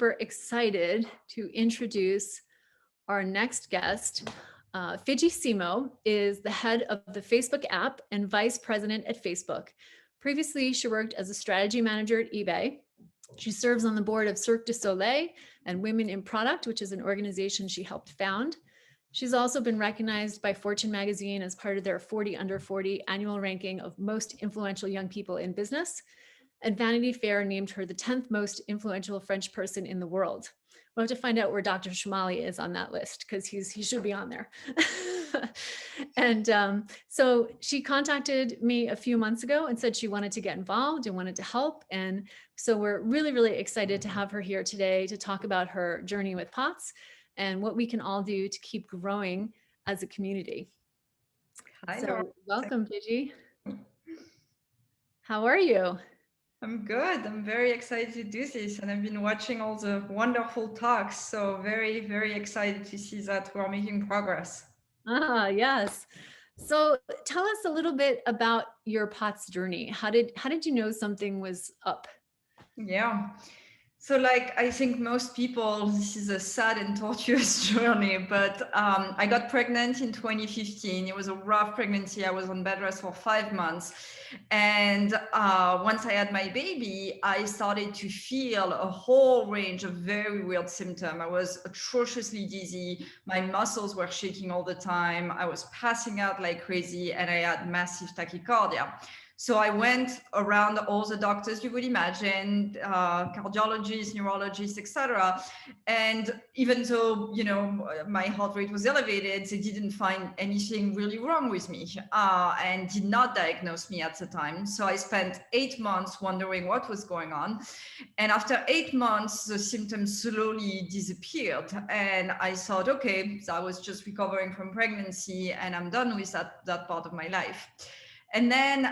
super excited to introduce our next guest. Fidji Simo is the head of the Facebook app and vice president at Facebook. Previously, she worked as a strategy manager at eBay. She serves on the board of Cirque du Soleil and Women in Product, which is an organization she helped found. She's also been recognized by Fortune magazine as part of their 40 under 40 annual ranking of most influential young people in business. And Vanity Fair named her the 10th most influential French person in the world. We'll have to find out where Dr. Shamali is on that list because he should be on there. And so she contacted me a few months ago and said she wanted to get involved and wanted to help. And so we're really, really excited to have her here today to talk about her journey with POTS and what we can all do to keep growing as a community. Hi, So Laura. welcome, Fidji. How are you? I'm good. I'm very excited to do this, and I've been watching all the wonderful talks. So very, very excited to see that we're making progress. Yes. So tell us a little bit about your POTS journey. How did you know something was up? Yeah. So, like, I think most people, this is a sad and tortuous journey, but I got pregnant in 2015. It was a rough pregnancy. I was on bed rest for 5 months. And once I had my baby, I started to feel a whole range of very weird symptoms. I was atrociously dizzy. My muscles were shaking all the time. I was passing out like crazy, and I had massive tachycardia. So I went around all the doctors you would imagine, cardiologists, neurologists, etc. And even though, you know, my heart rate was elevated, they didn't find anything really wrong with me and did not diagnose me at the time. So I spent 8 months wondering what was going on. And after 8 months, the symptoms slowly disappeared. And I thought, okay, so I was just recovering from pregnancy and I'm done with that part of my life. And then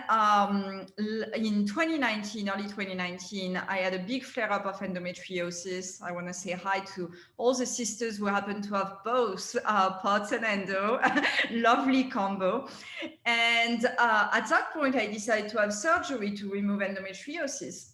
in 2019, early 2019, I had a big flare up of endometriosis. I want to say hi to all the sisters who happen to have both POTS and endo. Lovely combo. And at that point, I decided to have surgery to remove endometriosis.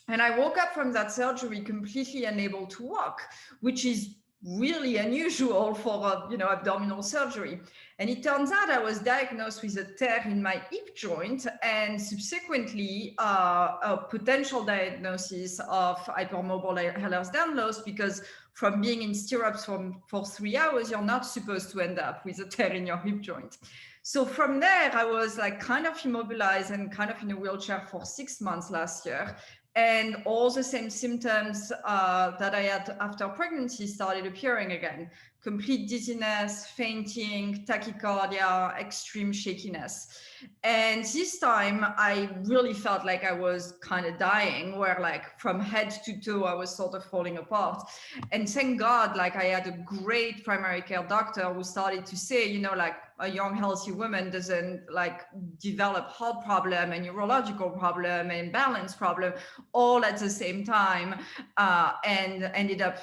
And I woke up from that surgery completely unable to walk, which is really unusual for abdominal surgery. And it turns out I was diagnosed with a tear in my hip joint and subsequently a potential diagnosis of hypermobile Ehlers-Danlos, because from being in stirrups for 3 hours, you're not supposed to end up with a tear in your hip joint. So from there, I was like kind of immobilized and kind of in a wheelchair for 6 months last year. And all the same symptoms that I had after pregnancy started appearing again. Complete dizziness, fainting, tachycardia, extreme shakiness. And this time I really felt like I was kind of dying, where like from head to toe, I was sort of falling apart. And thank God, like I had a great primary care doctor who started to say, you know, like a young, healthy woman doesn't like develop heart problem and neurological problem and balance problem all at the same time, and ended up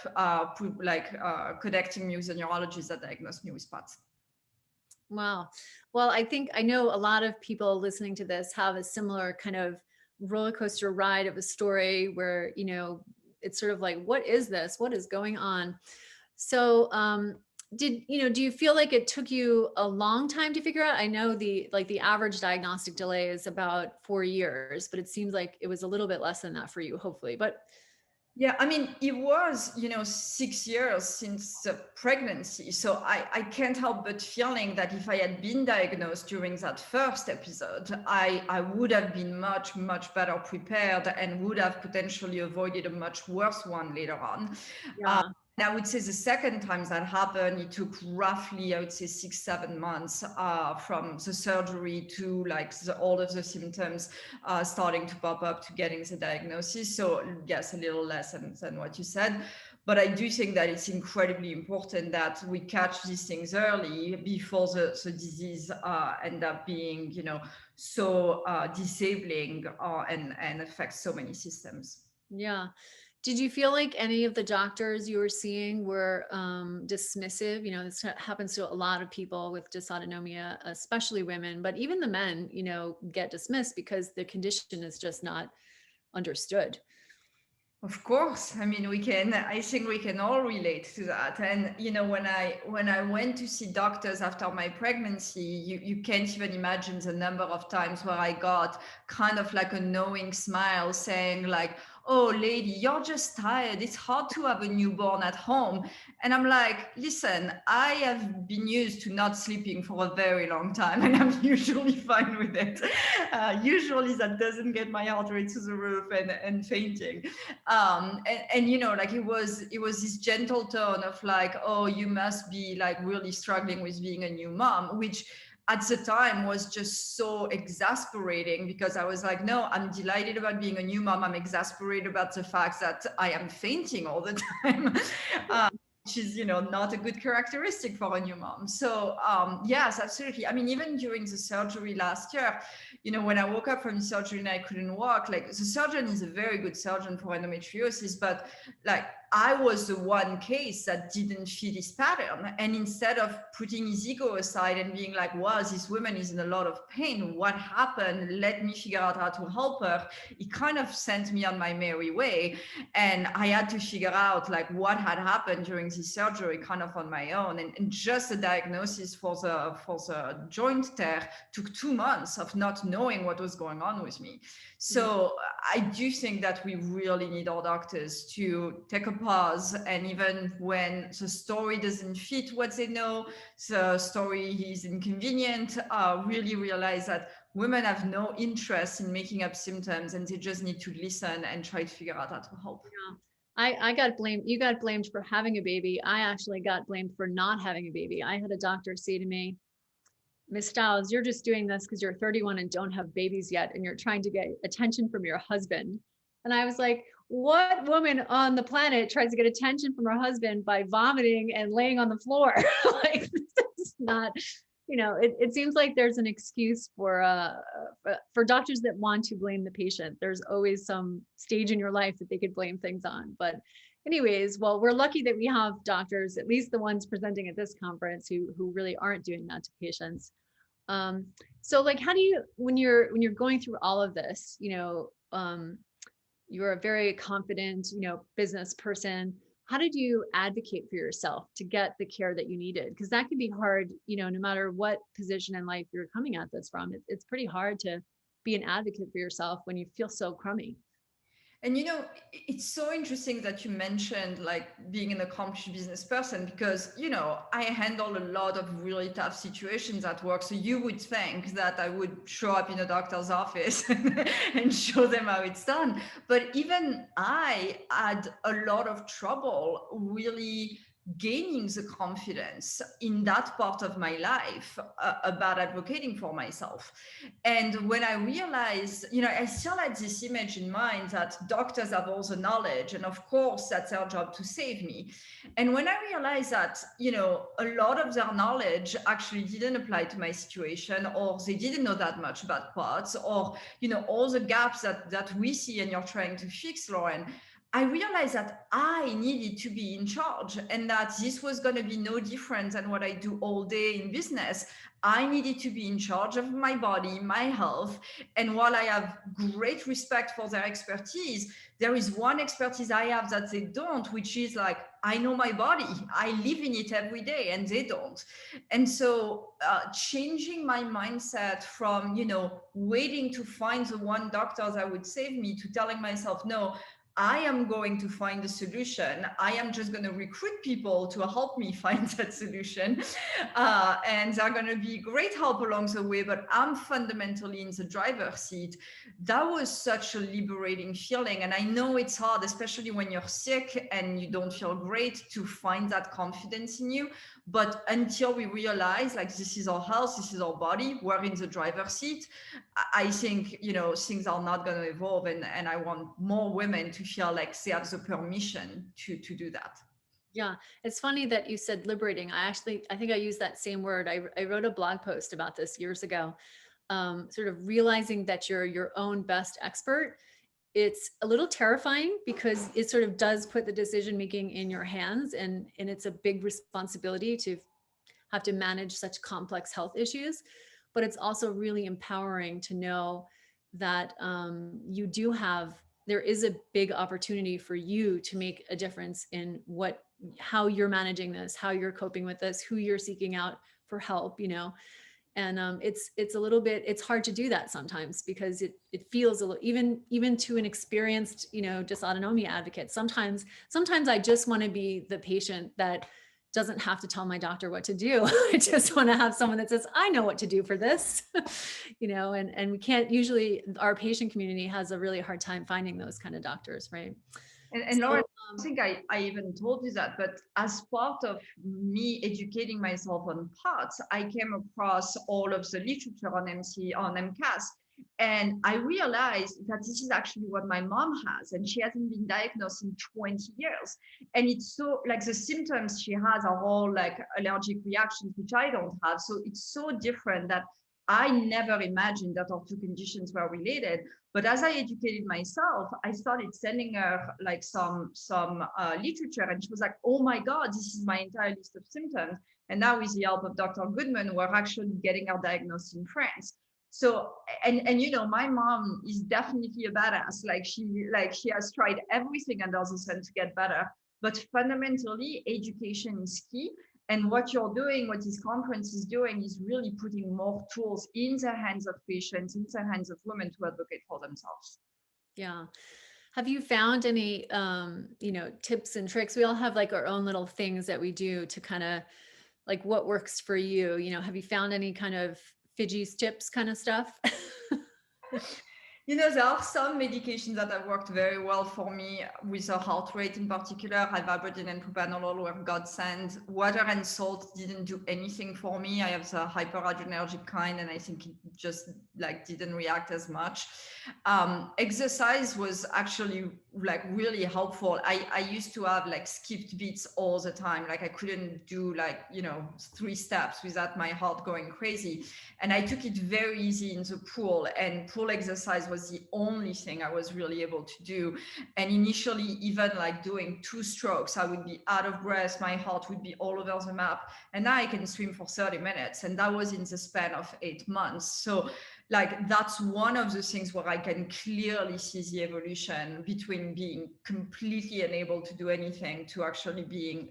connecting me with a neurologist that diagnosed me with POTS. Wow. Well, I know a lot of people listening to this have a similar kind of roller coaster ride of a story where, you know, it's sort of like, what is this? What is going on? So, do you feel like it took you a long time to figure out? I know the average diagnostic delay is about 4 years, but it seems like it was a little bit less than that for you, hopefully. But Yeah, I mean, it was, 6 years since the pregnancy. So I can't help but feeling that if I had been diagnosed during that first episode, I would have been much, much better prepared and would have potentially avoided a much worse one later on. yeah. And I would say the second time that happened, it took roughly, I would say 6-7 months from the surgery to like all of the symptoms starting to pop up to getting the diagnosis. So yes, a little less than what you said. But I do think that it's incredibly important that we catch these things early before the disease end up being, so disabling and affects so many systems. Yeah. Did you feel like any of the doctors you were seeing were dismissive? You know, this happens to a lot of people with dysautonomia, especially women, but even the men, get dismissed because the condition is just not understood. Of course. I mean, I think we can all relate to that. And, when I went to see doctors after my pregnancy, you can't even imagine the number of times where I got kind of like a knowing smile saying like, oh, lady, you're just tired. It's hard to have a newborn at home. And I'm like, listen, I have been used to not sleeping for a very long time, and I'm usually fine with it. Usually that doesn't get my heart rate to the roof and fainting. And like it was this gentle tone of like, oh, you must be like really struggling with being a new mom, which at the time was just so exasperating, because I was like, no, I'm delighted about being a new mom. I'm exasperated about the fact that I am fainting all the time. um, which is not a good characteristic for a new mom. So yes, absolutely. I mean, even during the surgery last year, when I woke up from the surgery and I couldn't walk, like, the surgeon is a very good surgeon for endometriosis, but like, I was the one case that didn't fit his pattern. And instead of putting his ego aside and being like, wow, this woman is in a lot of pain, what happened? Let me figure out how to help her. He kind of sent me on my merry way. And I had to figure out like what had happened during the surgery kind of on my own. And just the diagnosis for the joint tear took 2 months of not knowing what was going on with me. So I do think that we really need our doctors to take a pause, and even when the story doesn't fit what they know, the story is inconvenient, really realize that women have no interest in making up symptoms, and they just need to listen and try to figure out how to help. Yeah. I got blamed. You got blamed for having a baby. I actually got blamed for not having a baby. I had a doctor say to me, Miss Stiles, you're just doing this because you're 31 and don't have babies yet, and you're trying to get attention from your husband. And I was like, what woman on the planet tries to get attention from her husband by vomiting and laying on the floor? Like, this is not, it seems like there's an excuse for doctors that want to blame the patient. There's always some stage in your life that they could blame things on. But anyways, well, we're lucky that we have doctors, at least the ones presenting at this conference, who really aren't doing that to patients. So like, how do you, when you're going through all of this, you're a very confident, business person. How did you advocate for yourself to get the care that you needed? Because that can be hard, no matter what position in life you're coming at this from. It's pretty hard to be an advocate for yourself when you feel so crummy. And it's so interesting that you mentioned like being an accomplished business person, because I handle a lot of really tough situations at work. So you would think that I would show up in a doctor's office and show them how it's done. But even I had a lot of trouble really gaining the confidence in that part of my life about advocating for myself. And when I realized, I still had this image in mind that doctors have all the knowledge, and of course, that's their job to save me. And when I realized that, a lot of their knowledge actually didn't apply to my situation, or they didn't know that much about parts, or, all the gaps that we see and you're trying to fix, Lauren, I realized that I needed to be in charge, and that this was going to be no different than what I do all day in business. I needed to be in charge of my body, my health. And while I have great respect for their expertise, there is one expertise I have that they don't, which is like, I know my body. I live in it every day, and they don't. And so changing my mindset from, waiting to find the one doctor that would save me, to telling myself, no, I am going to find a solution. I am just going to recruit people to help me find that solution. And they're going to be great help along the way, but I'm fundamentally in the driver's seat. That was such a liberating feeling. And I know it's hard, especially when you're sick and you don't feel great, to find that confidence in you. But until we realize, like, this is our health, this is our body, we're in the driver's seat, I think, things are not going to evolve. And I want more women to feel like they have the permission to do that. Yeah, it's funny that you said liberating. I think I used that same word. I wrote a blog post about this years ago, sort of realizing that you're your own best expert. It's a little terrifying because it sort of does put the decision making in your hands, and it's a big responsibility to have to manage such complex health issues. But it's also really empowering to know that you do have there is a big opportunity for you to make a difference in how you're managing this, how you're coping with this, who you're seeking out for help, and it's a little bit, it's hard to do that sometimes because it feels a little, even to an experienced, dysautonomia advocate. Sometimes I just want to be the patient that doesn't have to tell my doctor what to do. I just want to have someone that says, I know what to do for this, and we can't usually, our patient community has a really hard time finding those kind of doctors, right? And Lauren, I think I even told you that, but as part of me educating myself on POTS, I came across all of the literature on MCAS, and I realized that this is actually what my mom has, and she hasn't been diagnosed in 20 years. And it's so, like, the symptoms she has are all like allergic reactions, which I don't have. So it's so different that I never imagined that our two conditions were related. But as I educated myself, I started sending her like some literature, and she was like, "Oh my God, this is my entire list of symptoms." And now, with the help of Dr. Goodman, we're actually getting her diagnosed in France. So, and my mom is definitely a badass. She has tried everything under the sun to get better. But fundamentally, education is key. And what you're doing, what this conference is doing, is really putting more tools in the hands of patients, in the hands of women to advocate for themselves. Yeah. Have you found any, tips and tricks? We all have like our own little things that we do to kind of like what works for you. Have you found any kind of Fidji's tips kind of stuff? There are some medications that have worked very well for me with a heart rate in particular. Ivabradine and propranolol were godsend. Water and salt didn't do anything for me. I have the hyperadrenergic kind, and I think it just didn't react as much. Exercise was actually really helpful. I used to have skipped beats all the time. I couldn't do 3 steps without my heart going crazy. And I took it very easy in the pool, and pool exercise was the only thing I was really able to do. And initially, even doing 2 strokes, I would be out of breath. My heart would be all over the map. And now I can swim for 30 minutes. And that was in the span of 8 months. So that's one of the things where I can clearly see the evolution between being completely unable to do anything to actually being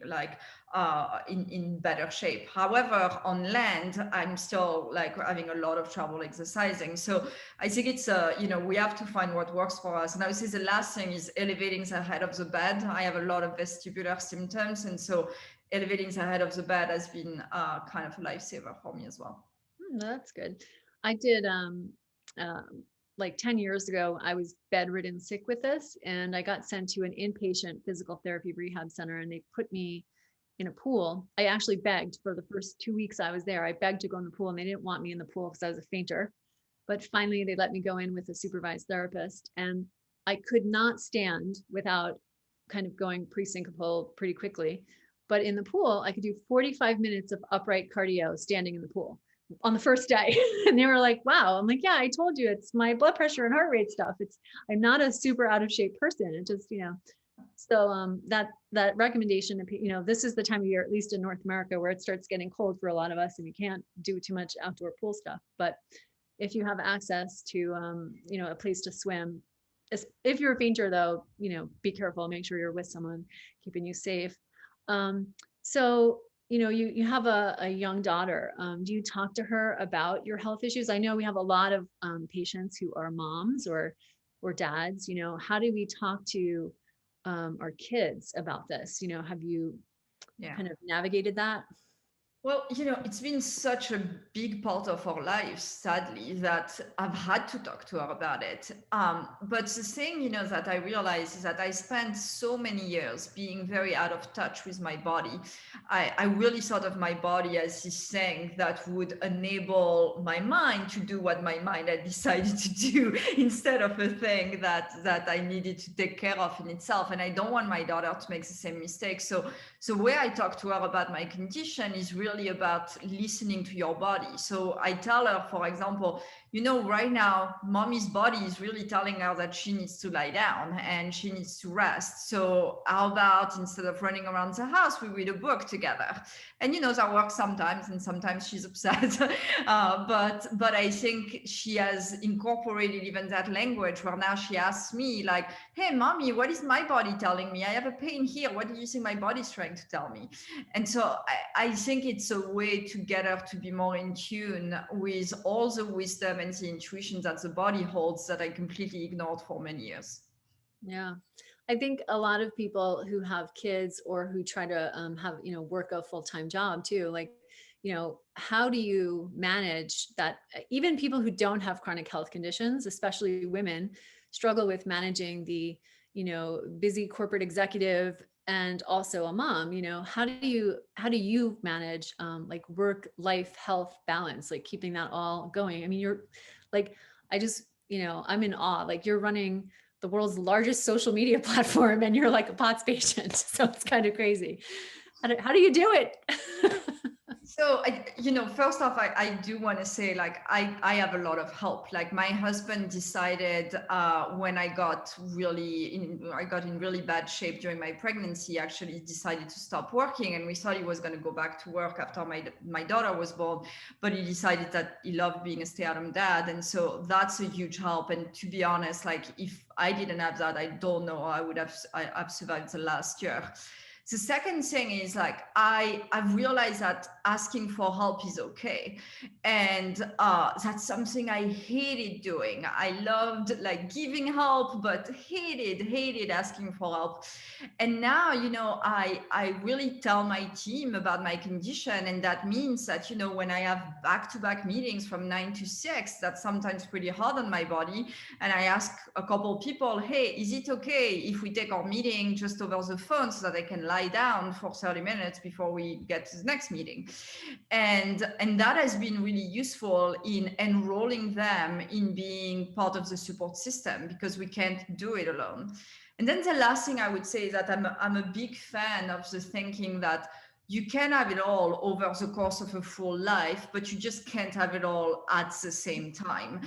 in better shape. However, on land, I'm still having a lot of trouble exercising. So I think it's we have to find what works for us. And I would say the last thing is elevating the head of the bed. I have a lot of vestibular symptoms, and so elevating the head of the bed has been kind of a lifesaver for me as well. That's good. I did 10 years ago, I was bedridden sick with this, and I got sent to an inpatient physical therapy rehab center, and they put me in a pool. I actually begged for the first 2 weeks I was there. I begged to go in the pool, and they didn't want me in the pool because I was a fainter. But finally, they let me go in with a supervised therapist, and I could not stand without kind of going pre-syncopal pretty quickly. But in the pool, I could do 45 minutes of upright cardio standing in the pool on the first day. And they were like, wow. I'm like, yeah, I told you, it's my blood pressure and heart rate stuff. I'm not a super out of shape person. It just, so that recommendation, this is the time of year, at least in North America, where it starts getting cold for a lot of us, and you can't do too much outdoor pool stuff. But if you have access to, a place to swim, if you're a fainter though, be careful, make sure you're with someone keeping you safe. So, you have a young daughter. Do you talk to her about your health issues? I know we have a lot of patients who are moms or dads. How do we talk to our kids about this? Have you kind of navigated that? Well, it's been such a big part of our lives, sadly, that I've had to talk to her about it. But the thing, that I realized is that I spent so many years being very out of touch with my body. I really thought of my body as this thing that would enable my mind to do what my mind had decided to do, instead of a thing that I needed to take care of in itself. And I don't want my daughter to make the same mistake. So where I talk to her about my condition is really about listening to your body. So I tell her, for example, right now, mommy's body is really telling her that she needs to lie down and she needs to rest. So how about instead of running around the house, we read a book together? And that works sometimes, and sometimes she's upset. But I think she has incorporated even that language where now she asks me like, "Hey, mommy, what is my body telling me? I have a pain here. What do you think my body's trying to tell me?" And so I think it's a way to get her to be more in tune with all the wisdom and the intuition that the body holds that I completely ignored for many years. Yeah. I think a lot of people who have kids or who try to have, work a full-time job too, like, how do you manage that? Even people who don't have chronic health conditions, especially women, struggle with managing the, busy corporate executive and also a mom. How do you manage like work-life health balance, like keeping that all going? I mean, you're like, I just, I'm in awe. Like you're running the world's largest social media platform and you're like a POTS patient. So it's kind of crazy. How do you do it? So, first off, I do want to say, like, I have a lot of help. Like, my husband decided when I got in really bad shape during my pregnancy, actually decided to stop working. And we thought he was going to go back to work after my daughter was born. But he decided that he loved being a stay-at-home dad. And so that's a huge help. And to be honest, like, if I didn't have that, I don't know how I've survived the last year. The second thing is like I've realized that asking for help is okay, and that's something I hated doing. I loved like giving help, but hated asking for help. And now I really tell my team about my condition, and that means that when I have back-to-back meetings from 9 to 6, that's sometimes pretty hard on my body, and I ask a couple people, "Hey, is it okay if we take our meeting just over the phone so that I can lie down for 30 minutes before we get to the next meeting?" And that has been really useful in enrolling them in being part of the support system, because we can't do it alone. And then the last thing I would say is that I'm a big fan of the thinking that you can have it all over the course of a full life, but you just can't have it all at the same time.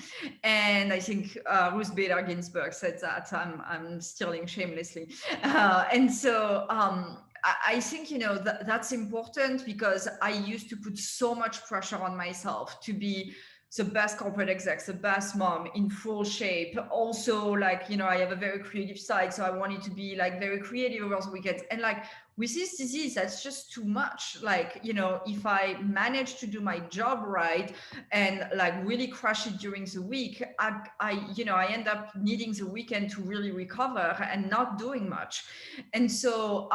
And I think Ruth Bader Ginsburg said that. I'm stealing shamelessly. And so I think that's important, because I used to put so much pressure on myself to be the best corporate exec, the best mom, in full shape. Also, like, I have a very creative side, so I wanted to be like very creative over the weekends. And like with this disease, that's just too much. Like, if I manage to do my job right and like really crush it during the week, I end up needing the weekend to really recover and not doing much. And so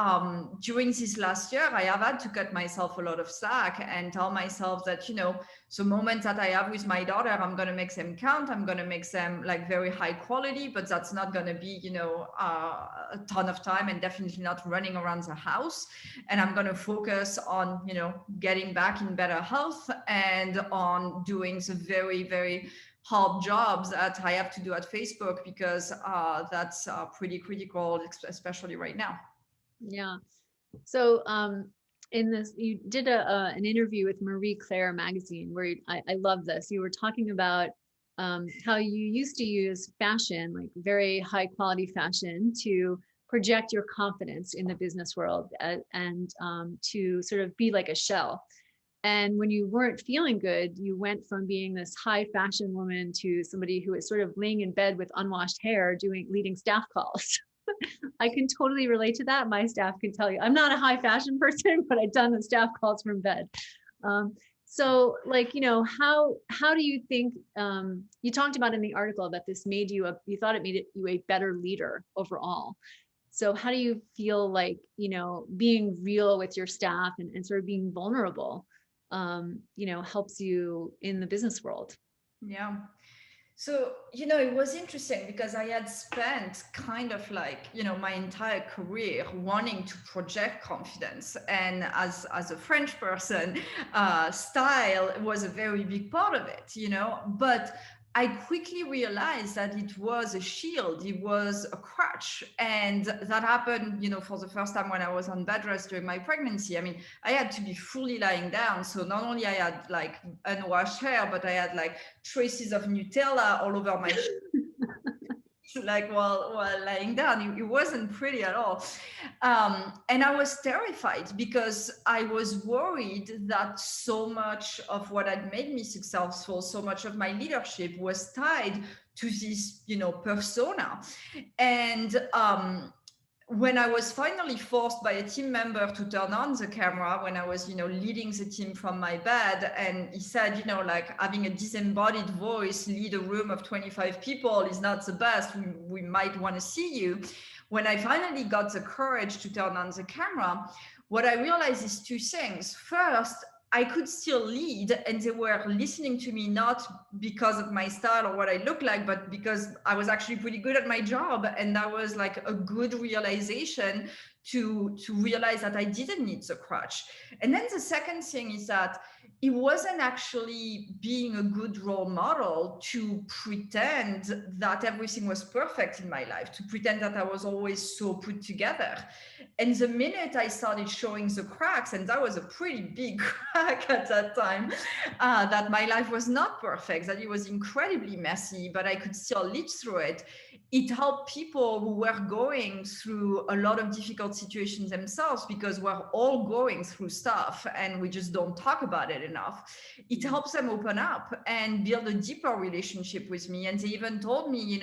during this last year, I have had to cut myself a lot of slack and tell myself that, the moments that I have with my daughter, I'm going to make them count. I'm going to make them like very high quality, but that's not going to be, a ton of time, and definitely not running around the house. And I'm going to focus on, getting back in better health and on doing the very, very hard jobs that I have to do at Facebook, because that's pretty critical, especially right now. Yeah. So in this, you did an interview with Marie Claire magazine where I love this. You were talking about how you used to use fashion, like very high quality fashion, to project your confidence in the business world and to sort of be like a shell. And when you weren't feeling good, you went from being this high fashion woman to somebody who is sort of laying in bed with unwashed hair, leading staff calls. I can totally relate to that. My staff can tell you, I'm not a high fashion person, but I've done the staff calls from bed. So like, how do you think, you talked about in the article that this made you, you thought it made you a better leader overall. So how do you feel like, being real with your staff and sort of being vulnerable, helps you in the business world? Yeah. So, it was interesting because I had spent kind of like, my entire career wanting to project confidence. And as a French person, style was a very big part of it, but I quickly realized that it was a shield, it was a crutch. And that happened, for the first time when I was on bed rest during my pregnancy. I mean, I had to be fully lying down. So not only I had like unwashed hair, but I had like traces of Nutella all over my like while lying down. It wasn't pretty at all. And I was terrified because I was worried that so much of what had made me successful, so much of my leadership was tied to this, persona. And when I was finally forced by a team member to turn on the camera when I was, leading the team from my bed, and he said, like having a disembodied voice lead a room of 25 people is not the best. We might want to see you. When I finally got the courage to turn on the camera, what I realized is two things. First, I could still lead, and they were listening to me not because of my style or what I look like, but because I was actually pretty good at my job. And that was like a good realization to realize that I didn't need the crutch. And then the second thing is that it wasn't actually being a good role model to pretend that everything was perfect in my life, to pretend that I was always so put together. And the minute I started showing the cracks, and that was a pretty big crack at that time, that my life was not perfect, that it was incredibly messy, but I could still lead through it. It helped people who were going through a lot of difficult situations themselves, because we're all going through stuff and we just don't talk about it enough. It helps them open up and build a deeper relationship with me. And they even told me,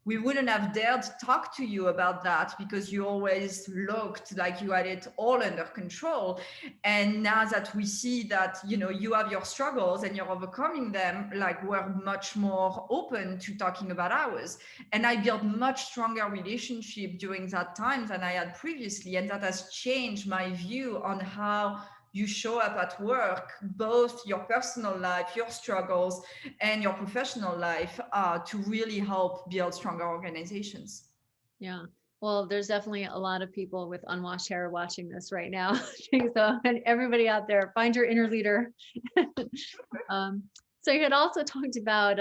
we wouldn't have dared talk to you about that because you always looked like you had it all under control. And now that we see that, you have your struggles and you're overcoming them, like we're much more open to talking about ours. And I built much stronger relationship during that time than I had previously. And that has changed my view on how you show up at work, both your personal life, your struggles, and your professional life, to really help build stronger organizations. Yeah. Well, there's definitely a lot of people with unwashed hair watching this right now. So, and everybody out there, find your inner leader. So you had also talked about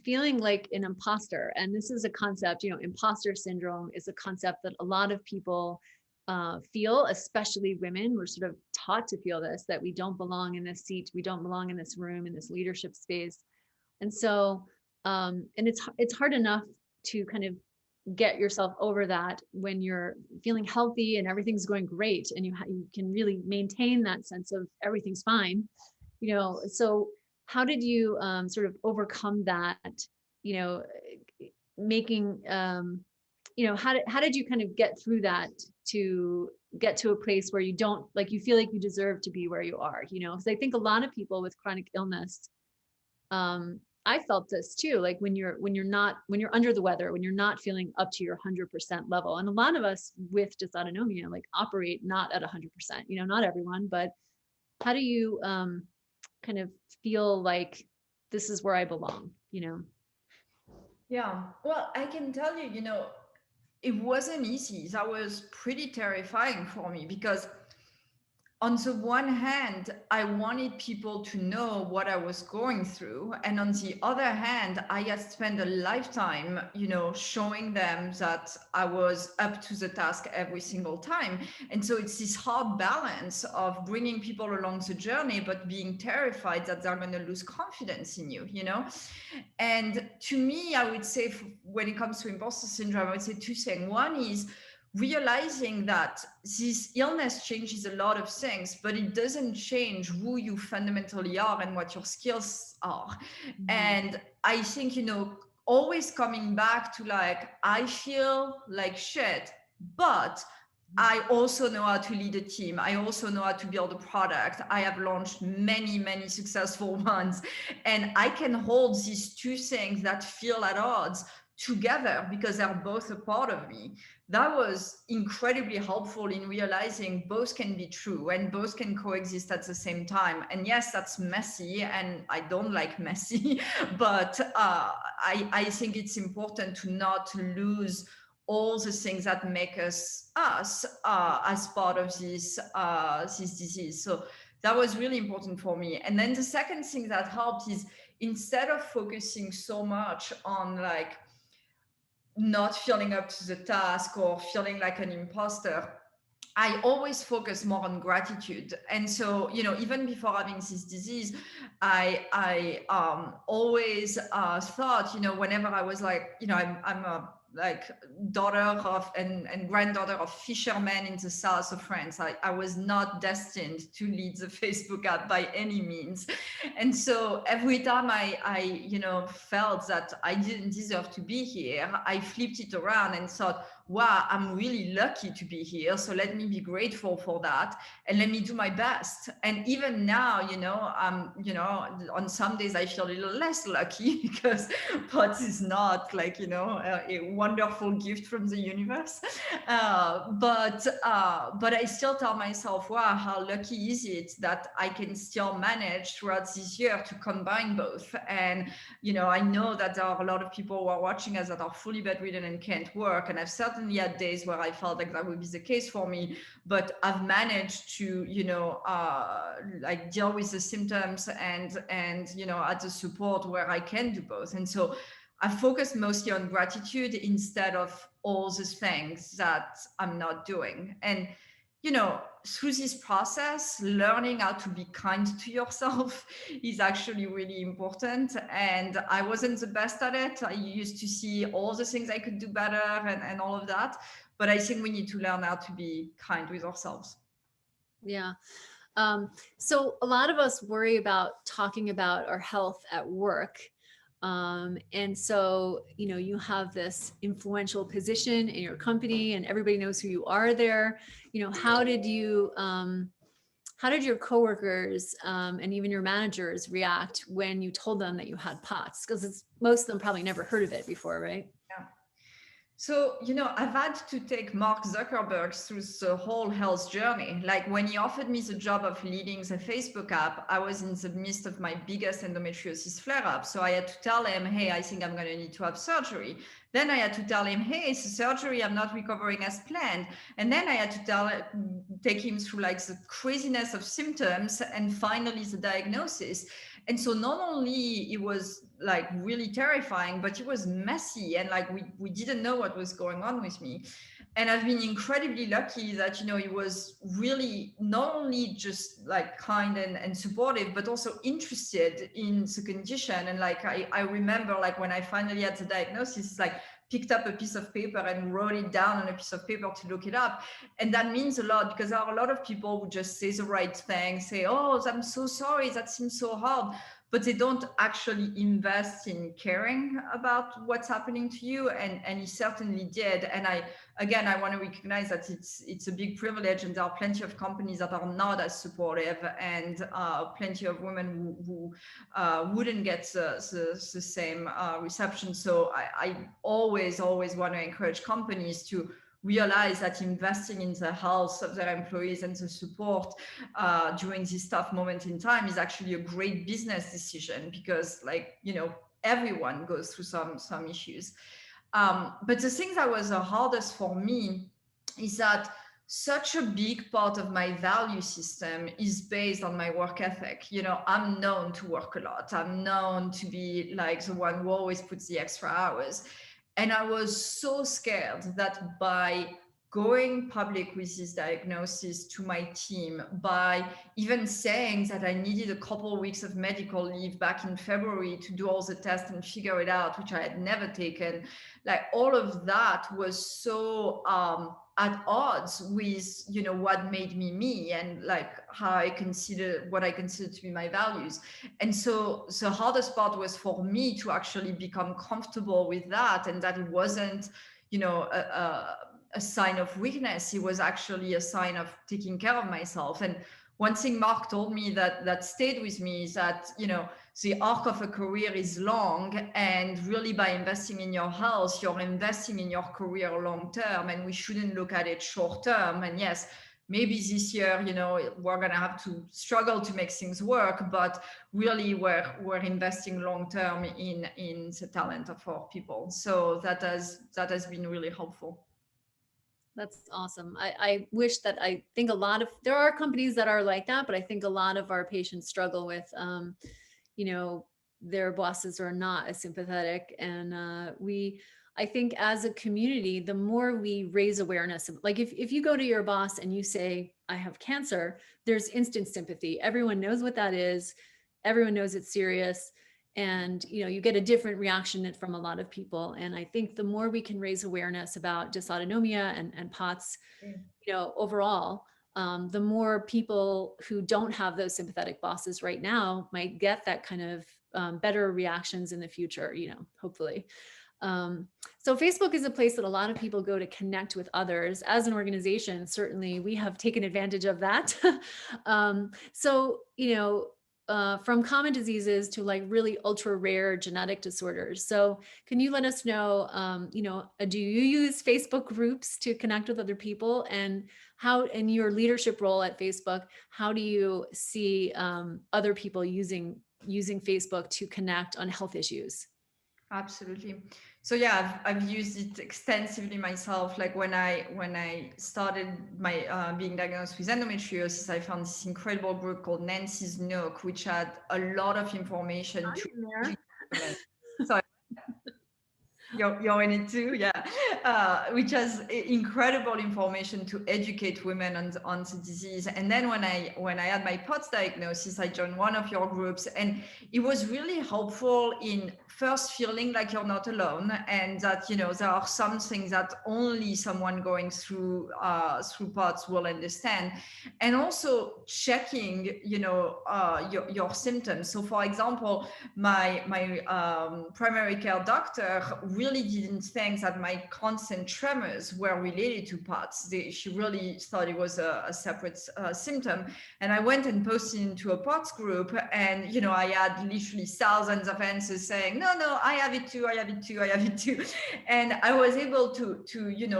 feeling like an imposter. And this is a concept, imposter syndrome is a concept that a lot of people feel, especially women. We're sort of taught to feel this, that we don't belong in this seat, we don't belong in this room, in this leadership space. And so, and it's hard enough to kind of get yourself over that when you're feeling healthy and everything's going great, and you can really maintain that sense of everything's fine. So how did you sort of overcome that, making, how did you kind of get through that to get to a place where you don't, like, you feel like you deserve to be where you are, because I think a lot of people with chronic illness, I felt this too, like when you're under the weather, when you're not feeling up to your 100% level. And a lot of us with dysautonomia, like, operate not at 100%, not everyone, but how do you kind of feel like this is where I belong, Yeah, well, I can tell you, it wasn't easy. That was pretty terrifying for me because on the one hand, I wanted people to know what I was going through. And on the other hand, I had spent a lifetime, showing them that I was up to the task every single time. And so it's this hard balance of bringing people along the journey, but being terrified that they're going to lose confidence in you, And to me, I would say when it comes to imposter syndrome, I would say two things. One is realizing that this illness changes a lot of things, but it doesn't change who you fundamentally are and what your skills are. Mm-hmm. And I think, always coming back to like, I feel like shit, but I also know how to lead a team. I also know how to build a product. I have launched many, many successful ones. And I can hold these two things that feel at odds together because they're both a part of me. That was incredibly helpful in realizing both can be true and both can coexist at the same time. And yes, that's messy, and I don't like messy, but I think it's important to not lose all the things that make us as part of this disease. So that was really important for me. And then the second thing that helped is, instead of focusing so much on like not feeling up to the task or feeling like an imposter, I always focus more on gratitude. And so, even before having this disease, I always thought, whenever I was like, I'm a like daughter of and granddaughter of fishermen in the south of France. I was not destined to lead the Facebook app by any means. And so every time I felt that I didn't deserve to be here, I flipped it around and thought, wow, I'm really lucky to be here. So let me be grateful for that and let me do my best. And even now, on some days I feel a little less lucky because pots is not like, a wonderful gift from the universe. But I still tell myself, wow, how lucky is it that I can still manage throughout this year to combine both. And I know that there are a lot of people who are watching us that are fully bedridden and can't work. And I've certainly had days where I felt like that would be the case for me, but I've managed to, like deal with the symptoms and add the support where I can do both. And so I focus mostly on gratitude instead of all the things that I'm not doing. And through this process, learning how to be kind to yourself is actually really important. And I wasn't the best at it. I used to see all the things I could do better and all of that. But I think we need to learn how to be kind with ourselves. Yeah. So a lot of us worry about talking about our health at work. And so, you have this influential position in your company and everybody knows who you are there. How did your coworkers and even your managers react when you told them that you had POTS? Because most of them probably never heard of it before, right? Yeah. So, I've had to take Mark Zuckerberg through the whole health journey. Like when he offered me the job of leading the Facebook app, I was in the midst of my biggest endometriosis flare up. So I had to tell him, hey, I think I'm going to need to have surgery. Then I had to tell him, hey, it's a surgery, I'm not recovering as planned. And then I had to take him through like the craziness of symptoms and finally the diagnosis. And so not only it was like really terrifying, but it was messy and like we didn't know what was going on with me. And I've been incredibly lucky that it was really not only just like kind and supportive, but also interested in the condition. And like I remember like when I finally had the diagnosis, like picked up a piece of paper and wrote it down on a piece of paper to look it up. And that means a lot because there are a lot of people who just say the right thing, say, oh, I'm so sorry, that seems so hard, but they don't actually invest in caring about what's happening to you. And he certainly did. And I want to recognize that it's a big privilege, and there are plenty of companies that are not as supportive, and plenty of women who wouldn't get the same reception. So I always want to encourage companies to realize that investing in the health of their employees and the support during this tough moment in time is actually a great business decision, because everyone goes through some issues. But the thing that was the hardest for me is that such a big part of my value system is based on my work ethic. I'm known to work a lot. I'm known to be like the one who always puts the extra hours. And I was so scared that by going public with this diagnosis to my team, by even saying that I needed a couple of weeks of medical leave back in February to do all the tests and figure it out, which I had never taken, like all of that was so at odds with what made me and like how I consider what I consider to be my values. And so the hardest part was for me to actually become comfortable with that, and that it wasn't a sign of weakness. It was actually a sign of taking care of myself. And one thing Mark told me that stayed with me is that the arc of a career is long, and really by investing in your health, you're investing in your career long term, and we shouldn't look at it short term. And yes, maybe this year we're going to have to struggle to make things work, but really we're investing long term in the talent of our people. So that has been really helpful. That's awesome. I wish that I think a lot of, there are companies that are like that, but I think a lot of our patients struggle with, you know, their bosses are not as sympathetic. And I think as a community, the more we raise awareness of, like, if you go to your boss and you say, I have cancer, there's instant sympathy. Everyone knows what that is. Everyone knows it's serious. And you get a different reaction from a lot of people. And I think the more we can raise awareness about dysautonomia and POTS, overall, the more people who don't have those sympathetic bosses right now might get that kind of better reactions in the future, hopefully. So Facebook is a place that a lot of people go to connect with others. As an organization, certainly we have taken advantage of that. So, from common diseases to like really ultra rare genetic disorders. So can you let us know, do you use Facebook groups to connect with other people, and how, in your leadership role at Facebook, how do you see other people using Facebook to connect on health issues? Absolutely. So yeah, I've used it extensively myself. Like when I started my being diagnosed with endometriosis, I found this incredible group called Nancy's Nook, which had a lot of information to women. So you're in it too, yeah. Which has incredible information to educate women on the disease. And then when I had my POTS diagnosis, I joined one of your groups, and it was really helpful in first feeling like you're not alone, and that there are some things that only someone going through POTS will understand, and also checking your symptoms. So for example, my primary care doctor really didn't think that my constant tremors were related to POTS. She really thought it was a separate symptom. And I went and posted into a POTS group, and I had literally thousands of answers saying, no, I have it too, I have it too, I have it too. And I was able to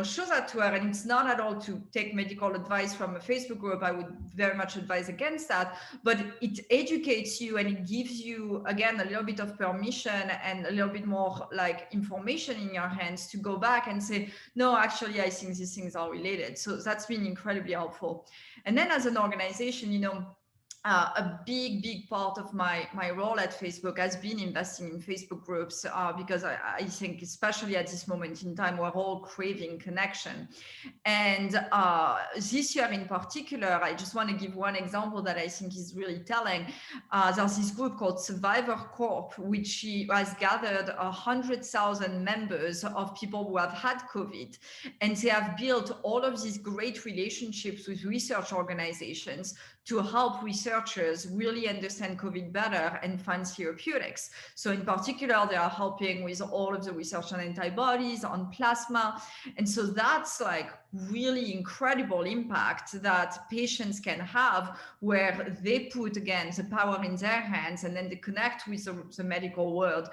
show that to her. And it's not at all to take medical advice from a Facebook group. I would very much advise against that. But it educates you, and it gives you, again, a little bit of permission and a little bit more like information in your hands to go back and say, no, actually, I think these things are related. So that's been incredibly helpful. And then as an organization, a big part of my role at Facebook has been investing in Facebook groups because I think, especially at this moment in time, we're all craving connection. And this year in particular, I just want to give one example that I think is really telling. There's this group called Survivor Corp, which has gathered 100,000 members of people who have had COVID. And they have built all of these great relationships with research organizations to help researchers really understand COVID better and find therapeutics. So in particular, they are helping with all of the research on antibodies, on plasma. And so that's like really incredible impact that patients can have, where they put, again, the power in their hands, and then they connect with the medical world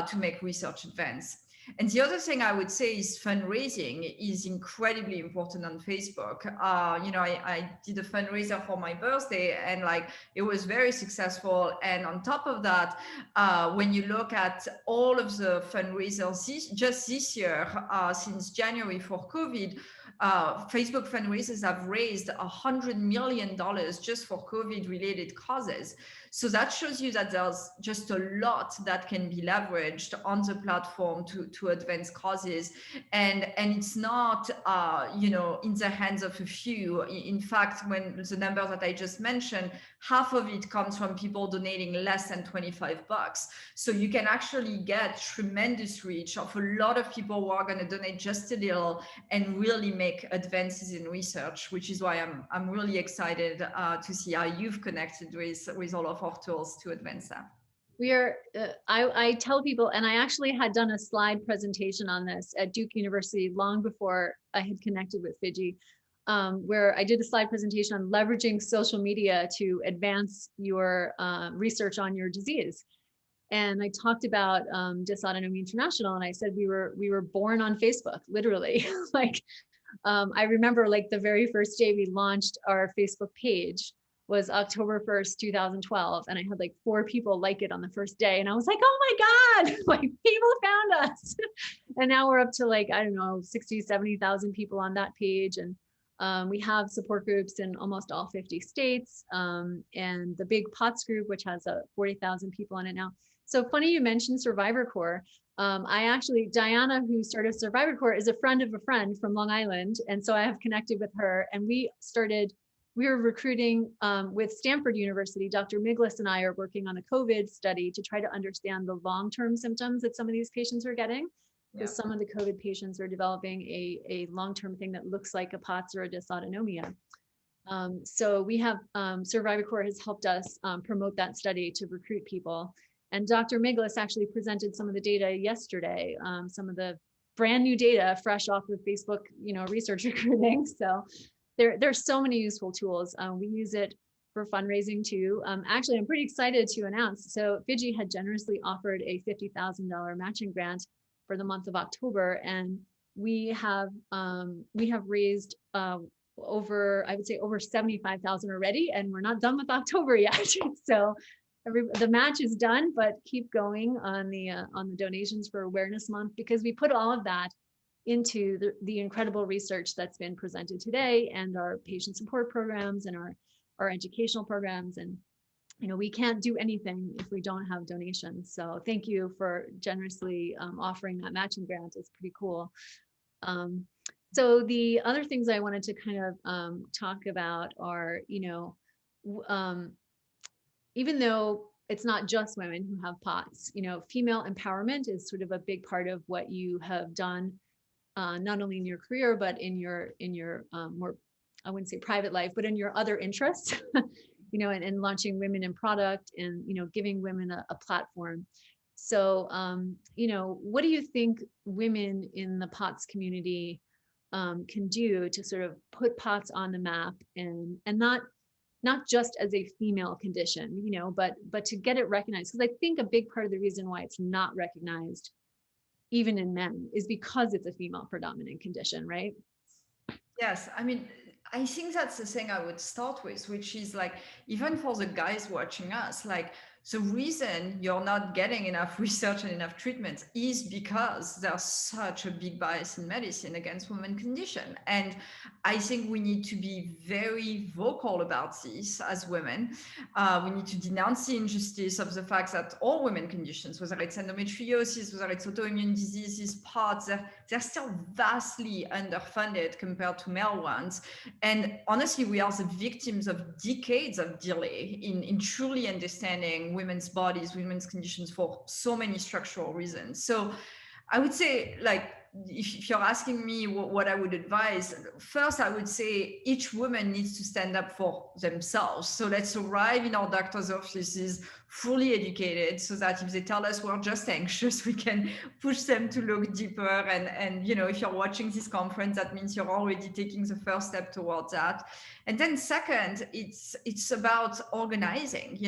to make research advance. And the other thing I would say is fundraising is incredibly important on Facebook. I did a fundraiser for my birthday, and like it was very successful. And on top of that, when you look at all of the fundraisers just this year, since January for COVID, Facebook fundraisers have raised $100 million just for COVID-related causes. So that shows you that there's just a lot that can be leveraged on the platform to advance causes. And it's not, in the hands of a few. In fact, when the number that I just mentioned, half of it comes from people donating less than $25. So you can actually get tremendous reach of a lot of people who are going to donate just a little and really make advances in research, which is why I'm really excited to see how you've connected with all of our tools to advance that. We are, I tell people, and I actually had done a slide presentation on this at Duke University long before I had connected with Fidji, where I did a slide presentation on leveraging social media to advance your research on your disease. And I talked about Dysautonomia International, and I said we were born on Facebook, literally. Like I remember, like the very first day we launched our Facebook page, was October 1st, 2012. And I had like 4 people like it on the first day. And I was like, oh my God, like people found us. And now we're up to like, I don't know, 60, 70,000 people on that page. And we have support groups in almost all 50 states. And the big POTS group, which has 40,000 people on it now. So funny you mentioned Survivor Corps. Diana, who started Survivor Corps, is a friend of a friend from Long Island. And so I have connected with her, and we were recruiting with Stanford University. Dr. Miglis and I are working on a COVID study to try to understand the long-term symptoms that some of these patients are getting. Because some of the COVID patients are developing a long-term thing that looks like a POTS or a dysautonomia. So we have Survivor Corps has helped us promote that study to recruit people. And Dr. Miglis actually presented some of the data yesterday, some of the brand new data fresh off of Facebook, research recruiting. So there's so many useful tools. We use it for fundraising too. Actually, I'm pretty excited to announce. So Fidji had generously offered a $50,000 matching grant for the month of October, and we have raised over 75,000 already, and we're not done with October yet. So the match is done, but keep going on the donations for Awareness Month, because we put all of that into the incredible research that's been presented today, and our patient support programs and our educational programs. And we can't do anything if we don't have donations. So thank you for generously offering that matching grant. It's pretty cool. So the other things I wanted to kind of talk about are, even though it's not just women who have POTS, female empowerment is sort of a big part of what you have done, not only in your career, but in your more, I wouldn't say private life, but in your other interests, and launching women in product and, giving women a platform. So, what do you think women in the POTS community can do to sort of put POTS on the map, and not just as a female condition, but to get it recognized? Because I think a big part of the reason why it's not recognized, even in men, is because it's a female predominant condition, right? Yes, I mean, I think that's the thing I would start with, which is like, even for the guys watching us, like, the reason you're not getting enough research and enough treatments is because there's such a big bias in medicine against women condition. And I think we need to be very vocal about this as women. We need to denounce the injustice of the fact that all women conditions, whether it's endometriosis, whether it's autoimmune diseases, POTS, they're still vastly underfunded compared to male ones. And honestly, we are the victims of decades of delay in truly understanding women's bodies, women's conditions, for so many structural reasons. So I would say, like, if you're asking me what I would advise, first, I would say each woman needs to stand up for themselves. So let's arrive in our doctor's offices fully educated, so that if they tell us we're just anxious, we can push them to look deeper. And if you're watching this conference, that means you're already taking the first step towards that. And then second, it's about organizing.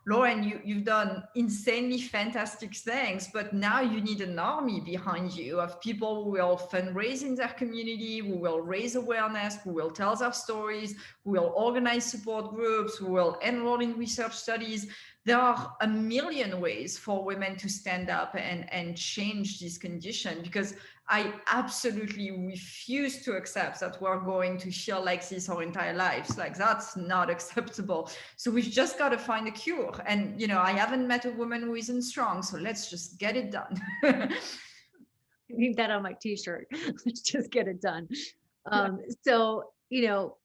Lauren, you've done insanely fantastic things, but now you need an army behind you of people who will fundraise in their community, who will raise awareness, who will tell their stories, who will organize support groups, who will enroll in research studies. There are a million ways for women to stand up and change this condition, because I absolutely refuse to accept that we're going to feel like this our entire lives. Like, that's not acceptable. So we've just got to find a cure. And, I haven't met a woman who isn't strong. So let's just get it done. I need that on my t-shirt. Let's just get it done. So,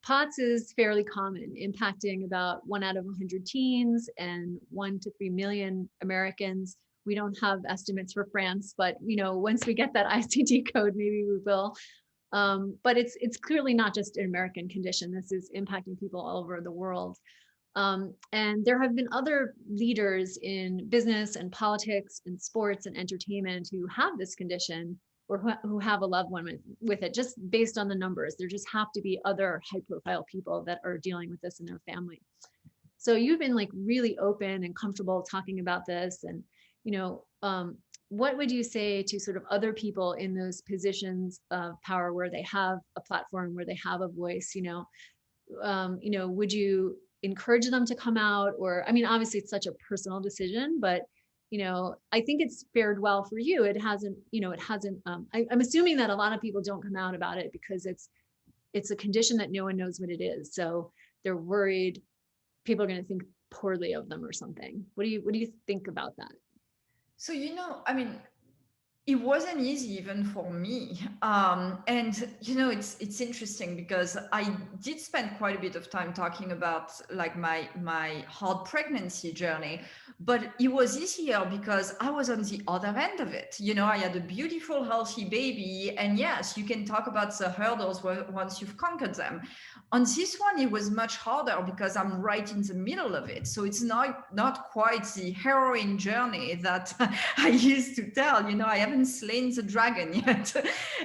POTS is fairly common, impacting about 1 out of 100 teens and 1 to 3 million Americans. We don't have estimates for France, but once we get that ICD code, maybe we will. But it's clearly not just an American condition. This is impacting people all over the world. And there have been other leaders in business and politics and sports and entertainment who have this condition, or who have a loved one with it, just based on the numbers. There just have to be other high profile people that are dealing with this in their family. So you've been like really open and comfortable talking about this. And, what would you say to sort of other people in those positions of power where they have a platform, where they have a voice? Would you encourage them to come out? Or, I mean, obviously it's such a personal decision, but I think it's fared well for you. It hasn't, I'm assuming that a lot of people don't come out about it because it's a condition that no one knows what it is. So they're worried people are going to think poorly of them or something. What do you think about that? So, I mean, it wasn't easy even for me. And it's interesting because I did spend quite a bit of time talking about like my hard pregnancy journey, but it was easier because I was on the other end of it. I had a beautiful, healthy baby, and yes, you can talk about the hurdles once you've conquered them. On this one, it was much harder because I'm right in the middle of it. So it's not quite the heroine journey that I used to tell. I haven't slain the dragon yet.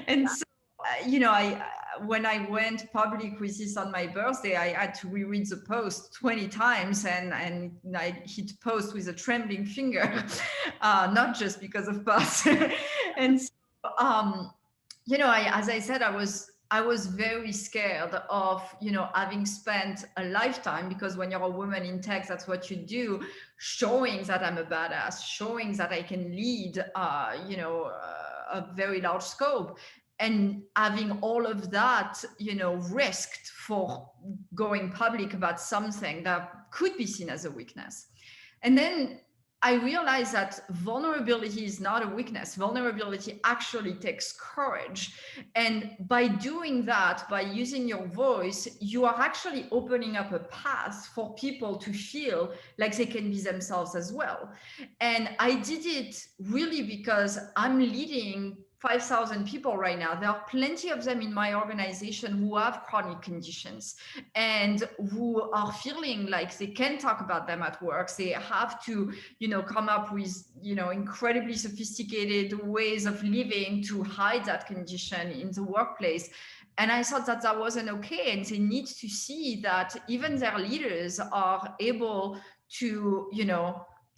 And so, I when I went public with this on my birthday, I had to reread the post 20 times, and I hit post with a trembling finger, not just because of pus. And so, as I said, I was very scared of, having spent a lifetime, because when you're a woman in tech, that's what you do, showing that I'm a badass, showing that I can lead, a very large scope, and having all of that, risked for going public about something that could be seen as a weakness. And then I realized that vulnerability is not a weakness. Vulnerability actually takes courage. And by doing that, by using your voice, you are actually opening up a path for people to feel like they can be themselves as well. And I did it really because I'm leading 5,000 people right now. There are plenty of them in my organization who have chronic conditions and who are feeling like they can't talk about them at work. They have to, come up with, incredibly sophisticated ways of living to hide that condition in the workplace. And I thought that wasn't okay. And they need to see that even their leaders are able to,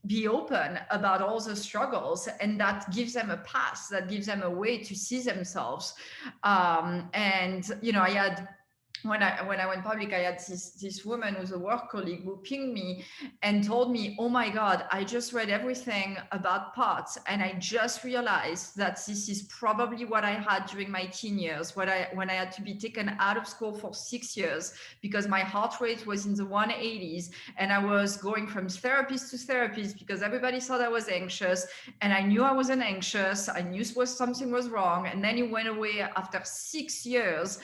be open about all the struggles, and that gives them a path, that gives them a way to see themselves. And I had, when I went public, I had this woman who's a work colleague who pinged me and told me, "Oh my God, I just read everything about POTS, and I just realized that this is probably what I had during my teen years, when I had to be taken out of school for 6 years because my heart rate was in the 180s, and I was going from therapist to therapist because everybody thought I was anxious, and I knew I wasn't anxious. I knew something was wrong, and then it went away after 6 years."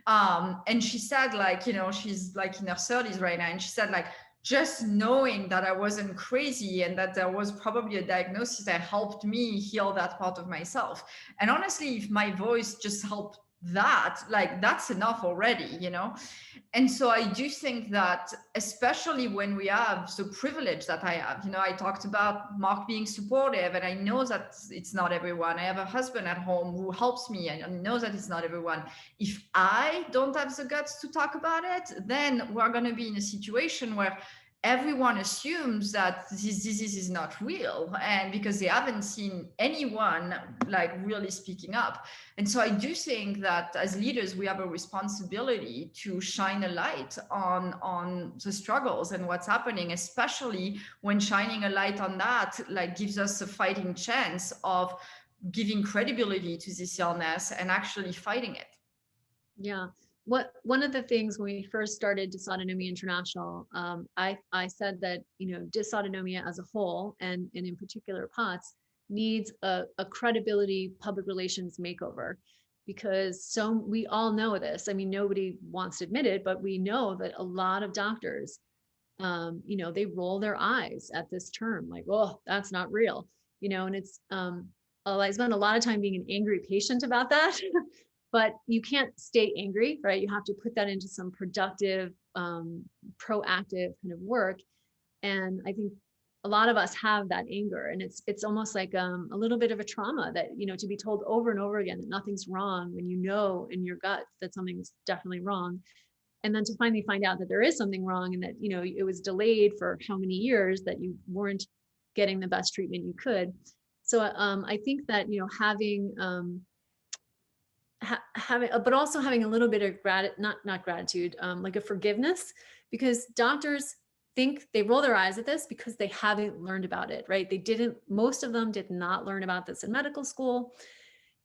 And she said, like, she's like in her 30s right now, and she said, like, just knowing that I wasn't crazy and that there was probably a diagnosis that helped me heal that part of myself. And honestly, if my voice just helped that, like, that's enough already. And so I do think that, especially when we have the privilege that I have, I talked about Mark being supportive, and I know that it's not everyone. I have a husband at home who helps me, and I know that it's not everyone. If I don't have the guts to talk about it, then we're going to be in a situation where everyone assumes that this disease is not real, and because they haven't seen anyone like really speaking up. And so I do think that as leaders, we have a responsibility to shine a light on the struggles and what's happening, especially when shining a light on that like gives us a fighting chance of giving credibility to this illness and actually fighting it. Yeah. One of the things when we first started Dysautonomia International, I said that, dysautonomia as a whole, and in particular POTS, needs a credibility public relations makeover, because we all know this. I mean, nobody wants to admit it, but we know that a lot of doctors, they roll their eyes at this term, like, oh, that's not real, and it's, I spend a lot of time being an angry patient about that. But you can't stay angry, right? You have to put that into some productive, proactive kind of work. And I think a lot of us have that anger, and it's almost like a little bit of a trauma that, to be told over and over again that nothing's wrong when you know in your gut that something's definitely wrong. And then to finally find out that there is something wrong, and that, it was delayed for how many years, that you weren't getting the best treatment you could. So I think that, having, having, but also having a little bit of not gratitude, like a forgiveness, because doctors think they roll their eyes at this because they haven't learned about it, right? Most of them did not learn about this in medical school.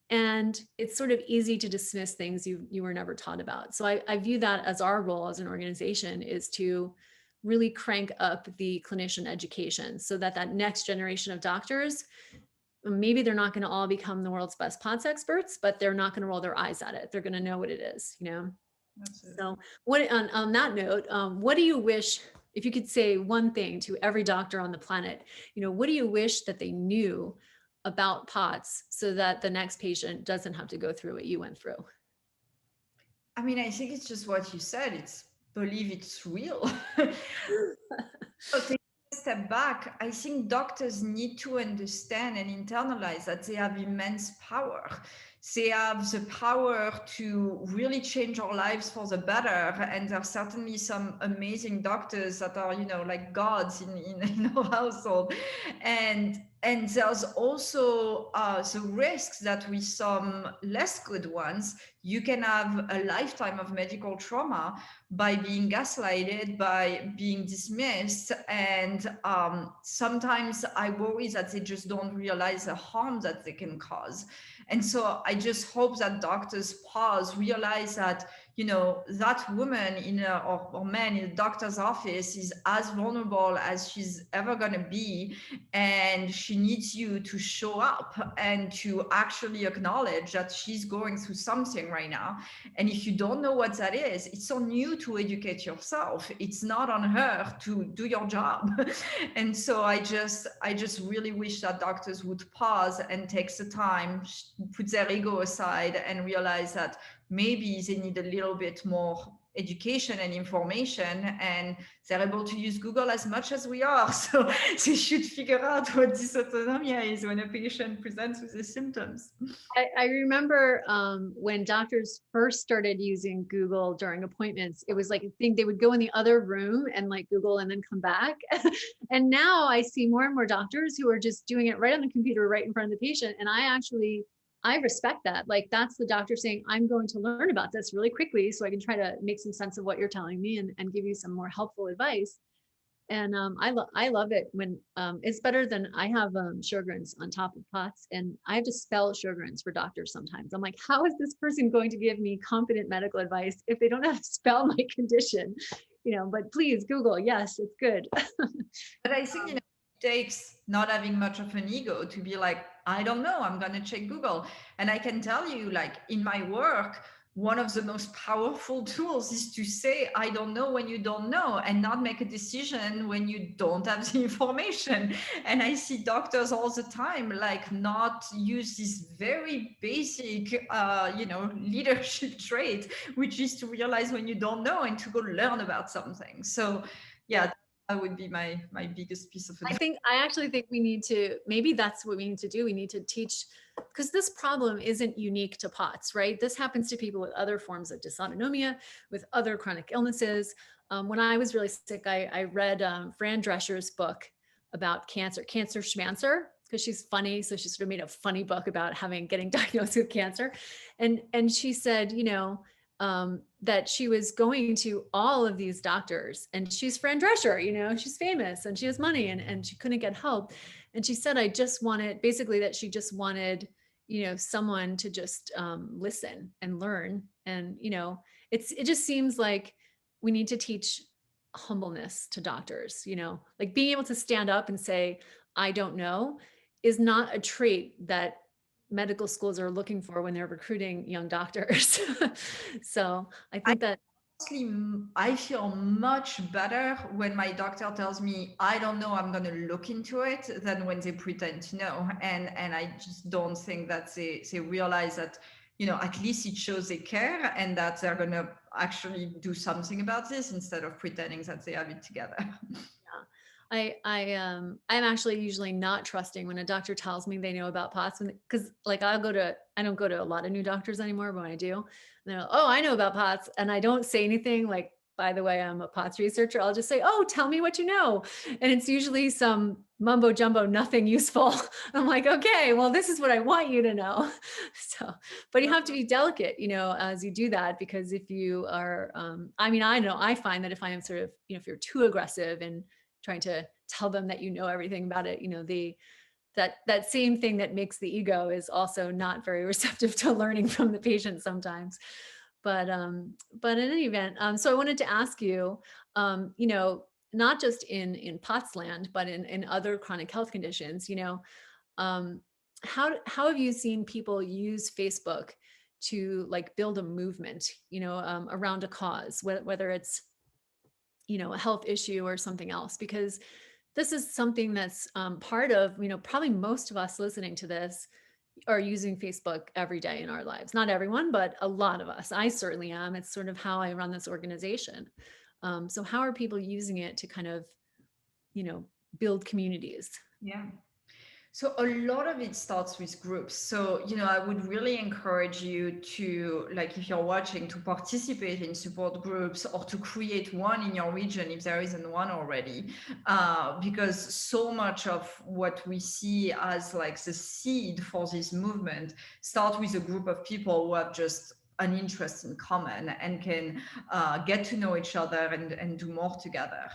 And it's sort of easy to dismiss things you were never taught about. So I view that as our role as an organization, is to really crank up the clinician education so that that next generation of doctors, maybe they're not going to all become the world's best POTS experts, but they're not going to roll their eyes at it. They're going to know what it is, you know? Absolutely. So what, on that note, what do you wish, if you could say one thing to every doctor on the planet, you know, what do you wish that they knew about POTS so that the next patient doesn't have to go through what you went through? I mean, I think it's just what you said. It's believe it's real. So taking a step back, I think doctors need to understand and internalize that they have immense power. They have the power to really change our lives for the better. And there are certainly some amazing doctors that are, you know, like gods in our household. And there's also the risks that with some less good ones, you can have a lifetime of medical trauma by being gaslighted, by being dismissed. And sometimes I worry that they just don't realize the harm that they can cause. And so I just hope that doctors pause, realize that, you know, that woman or man in the doctor's office is as vulnerable as she's ever going to be. And she needs you to show up and to actually acknowledge that she's going through something right now. And if you don't know what that is, it's on you to educate yourself. It's not on her to do your job. And so I just really wish that doctors would pause and take the time, put their ego aside, and realize that maybe they need a little bit more education and information, and they're able to use Google as much as we are. So they should figure out what dysautonomia is when a patient presents with the symptoms. I remember when doctors first started using Google during appointments, it was like a thing they would go in the other room and like Google and then come back. And now I see more and more doctors who are just doing it right on the computer, right in front of the patient. And I respect that. Like, that's the doctor saying, I'm going to learn about this really quickly so I can try to make some sense of what you're telling me and give you some more helpful advice. And I love it when it's better than, I have Sjogren's on top of POTS, and I have to spell Sjogren's for doctors sometimes. I'm like, how is this person going to give me competent medical advice if they don't know how to spell my condition? You know, but please Google. Yes, it's good. But I think, you know, it takes not having much of an ego to be like, I don't know, I'm going to check Google. And I can tell you, like, in my work, one of the most powerful tools is to say, I don't know, when you don't know, and not make a decision when you don't have the information. And I see doctors all the time, like, not use this very basic, you know, leadership trait, which is to realize when you don't know and to go learn about something. So yeah, that would be my biggest piece of advice. I actually think we need to, maybe that's what we need to do. We need to teach, because this problem isn't unique to POTS, right? This happens to people with other forms of dysautonomia, with other chronic illnesses. When I was really sick, I read Fran Drescher's book about cancer schmancer, because she's funny. So she sort of made a funny book about getting diagnosed with cancer. And she said, you know, that she was going to all of these doctors, and she's Fran Drescher, you know, she's famous and she has money, and she couldn't get help. And she said, I just wanted, basically, that she just wanted, you know, someone to just listen and learn. And, you know, it just seems like we need to teach humbleness to doctors, you know, like being able to stand up and say, I don't know, is not a trait that medical schools are looking for when they're recruiting young doctors. So I think that Honestly, I feel much better when my doctor tells me, I don't know, I'm going to look into it, than when they pretend to know. And I just don't think that they realize that, you know, at least it shows they care and that they're going to actually do something about this instead of pretending that they have it together. I'm actually usually not trusting when a doctor tells me they know about POTS, because like I don't go to a lot of new doctors anymore, but when I do, they're like, oh, I know about POTS, and I don't say anything like by the way, I'm a POTS researcher, I'll just say, oh, tell me what you know. And it's usually some mumbo jumbo, nothing useful. I'm like, okay, well, this is what I want you to know. So, but you have to be delicate, as you do that, because if you are, I know I find that if I am sort of, if you're too aggressive and trying to tell them that you know everything about it, that same thing that makes the ego is also not very receptive to learning from the patient sometimes. But in any event, so I wanted to ask you, not just in POTS land, but in other chronic health conditions, um, how have you seen people use Facebook to like build a movement, around a cause, whether it's, a health issue or something else? Because this is something that's part of, probably most of us listening to this are using Facebook every day in our lives. Not everyone, but a lot of us. I certainly am. It's sort of how I run this organization. So how are people using it to kind of, you know, build communities? Yeah. So a lot of it starts with groups. So, I would really encourage you to, like, if you're watching, to participate in support groups or to create one in your region if there isn't one already. Because so much of what we see as like the seed for this movement start with a group of people who have just an interest in common and can get to know each other and do more together.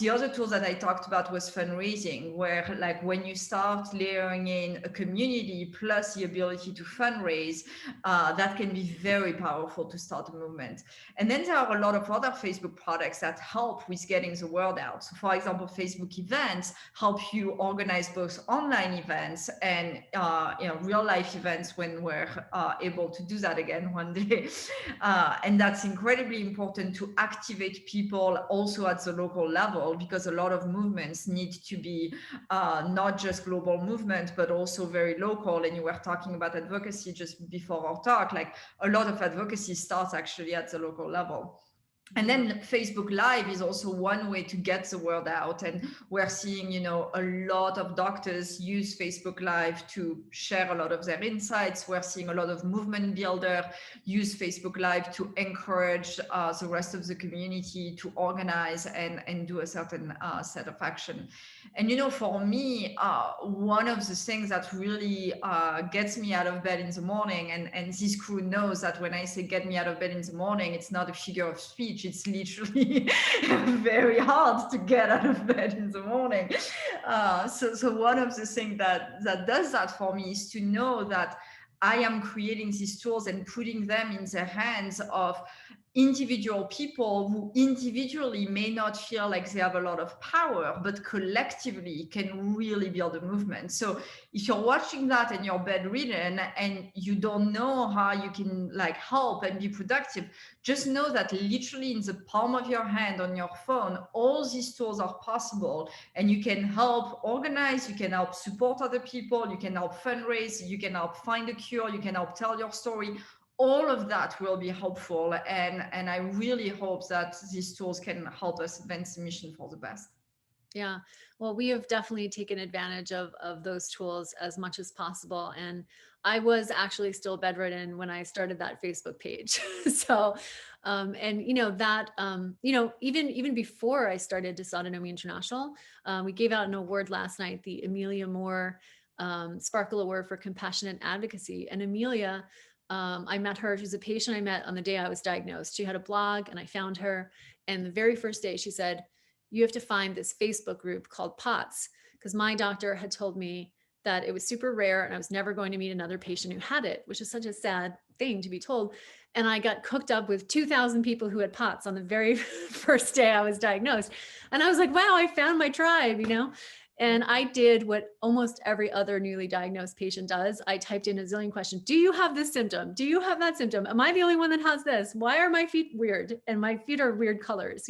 The other tool that I talked about was fundraising, where like when you start layering in a community plus the ability to fundraise, that can be very powerful to start a movement. And then there are a lot of other Facebook products that help with getting the word out. So for example, Facebook events help you organize both online events and real life events when we're able to do that again one day. And that's incredibly important to activate people also at the local level, because a lot of movements need to be not just global movement, but also very local. And you were talking about advocacy just before our talk, like a lot of advocacy starts actually at the local level. And then Facebook Live is also one way to get the word out. And we're seeing, a lot of doctors use Facebook Live to share a lot of their insights. We're seeing a lot of movement builder use Facebook Live to encourage the rest of the community to organize and do a certain set of action. And, for me, one of the things that really gets me out of bed in the morning, and this crew knows that when I say get me out of bed in the morning, it's not a figure of speech. It's literally very hard to get out of bed in the morning. So one of the things that does that for me is to know that I am creating these tools and putting them in the hands of individual people who individually may not feel like they have a lot of power, but collectively can really build a movement. So if you're watching that and you're bedridden and you don't know how you can like help and be productive, just know that literally in the palm of your hand on your phone, all these tools are possible, and you can help organize, you can help support other people, you can help fundraise, you can help find a cure, you can help tell your story. All of that will be helpful, and I really hope that these tools can help us advance the mission for the best. Yeah, well, we have definitely taken advantage of those tools as much as possible. And I was actually still bedridden when I started that Facebook page. So, and even before I started Dysautonomia International, we gave out an award last night, the Emilia Moore Sparkle Award for Compassionate Advocacy. And Emilia, I met her. She was a patient I met on the day I was diagnosed. She had a blog, and I found her. And the very first day, she said, "You have to find this Facebook group called POTS," because my doctor had told me that it was super rare and I was never going to meet another patient who had it, which is such a sad thing to be told. And I got cooked up with 2,000 people who had POTS on the very first day I was diagnosed. And I was like, wow, I found my tribe. And I did what almost every other newly diagnosed patient does. I typed in a zillion questions. Do you have this symptom? Do you have that symptom? Am I the only one that has this? Why are my feet weird? And my feet are weird colors,